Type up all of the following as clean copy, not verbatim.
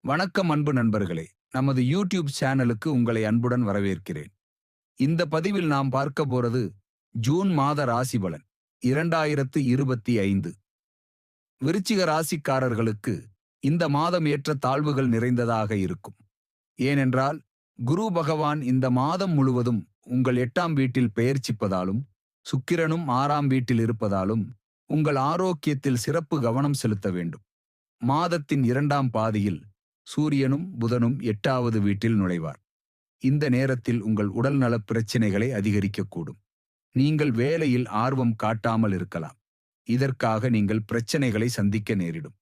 வணக்கம் அன்பு நண்பர்களே. நமது யூடியூப் சேனலுக்கு உங்களை அன்புடன் வரவேற்கிறேன். இந்த பதிவில் நாம் பார்க்க போறது ஜூன் மாத ராசி பலன் 2025. விருச்சிக ராசிக்காரர்களுக்கு இந்த மாதம் ஏற்ற தாழ்வுகள் நிறைந்ததாக இருக்கும். ஏனென்றால் குரு பகவான் இந்த மாதம் முழுவதும் உங்கள் 8ஆம் வீட்டில் பெயர்ச்சிப்பதாலும் சுக்கிரனும் 6ஆம் வீட்டில் இருப்பதாலும் உங்கள் ஆரோக்கியத்தில் சிறப்பு கவனம் செலுத்த வேண்டும். மாதத்தின் 2ஆம் பாதியில் சூரியனும் புதனும் 8வது வீட்டில் நுழைவார். இந்த நேரத்தில் உங்கள் உடல்நலப் பிரச்சினைகளை அதிகரிக்கக்கூடும். நீங்கள் வேலையில் ஆர்வம் காட்டாமல் இருக்கலாம். இதற்காக நீங்கள் பிரச்சனைகளை சந்திக்க நேரிடும்.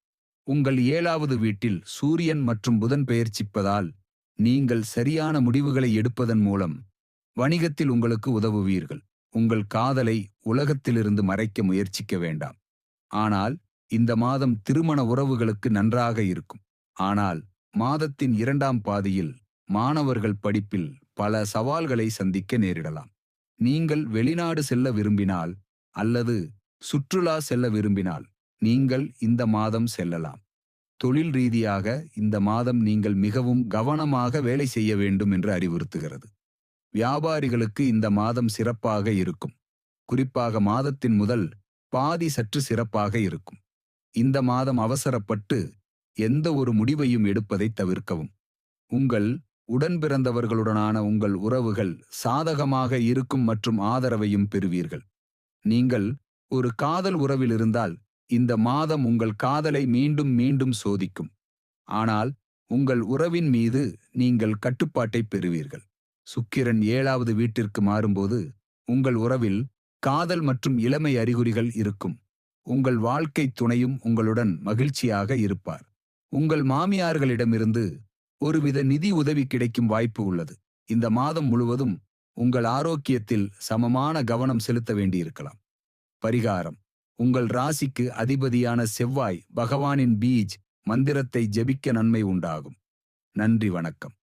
உங்கள் 7வது வீட்டில் சூரியன் மற்றும் புதன் பெயர்ச்சிப்பதால் நீங்கள் சரியான முடிவுகளை எடுப்பதன் மூலம் வணிகத்தில் உங்களுக்கு உதவுவீர்கள். உங்கள் காதலை உலகத்திலிருந்து மறைக்க முயற்சிக்க வேண்டாம். ஆனால் இந்த மாதம் திருமண உறவுகளுக்கு நன்றாக இருக்கும். ஆனால் மாதத்தின் 2ஆம் பாதியில் மாணவர்கள் படிப்பில் பல சவால்களை சந்திக்க நேரிடலாம். நீங்கள் வெளிநாடு செல்ல விரும்பினால் அல்லது சுற்றுலா செல்ல விரும்பினால் நீங்கள் இந்த மாதம் செல்லலாம். தொழில் ரீதியாக இந்த மாதம் நீங்கள் மிகவும் கவனமாக வேலை செய்ய வேண்டும் என்று அறிவுறுத்துகிறது. வியாபாரிகளுக்கு இந்த மாதம் சிறப்பாக இருக்கும். குறிப்பாக மாதத்தின் முதல் பாதி சற்று சிறப்பாக இருக்கும். இந்த மாதம் அவசரப்பட்டு எந்த ஒரு முடிவையும் எடுப்பதை தவிர்க்கவும். உங்கள் உடன்பிறந்தவர்களுடனான உங்கள் உறவுகள் சாதகமாக இருக்கும் மற்றும் ஆதரவையும் பெறுவீர்கள். நீங்கள் ஒரு காதல் உறவில் இருந்தால் இந்த மாதம் உங்கள் காதலை மீண்டும் மீண்டும் சோதிக்கும். ஆனால் உங்கள் உறவின் மீது நீங்கள் கட்டுப்பாட்டை பெறுவீர்கள். சுக்கிரன் 7வது வீட்டிற்கு மாறும்போது உங்கள் உறவில் காதல் மற்றும் இளமை அறிகுறிகள் இருக்கும். உங்கள் வாழ்க்கை துணையும் உங்களுடன் மகிழ்ச்சியாக இருப்பார். உங்கள் மாமியார்களிடமிருந்து ஒருவித நிதி உதவி கிடைக்கும் வாய்ப்பு உள்ளது. இந்த மாதம் முழுவதும் உங்கள் ஆரோக்கியத்தில் சமமான கவனம் செலுத்த வேண்டியிருக்கலாம். பரிகாரம்: உங்கள் ராசிக்கு அதிபதியான செவ்வாய் பகவானின் பீஜ் மந்திரத்தை ஜெபிக்க நன்மை உண்டாகும். நன்றி, வணக்கம்.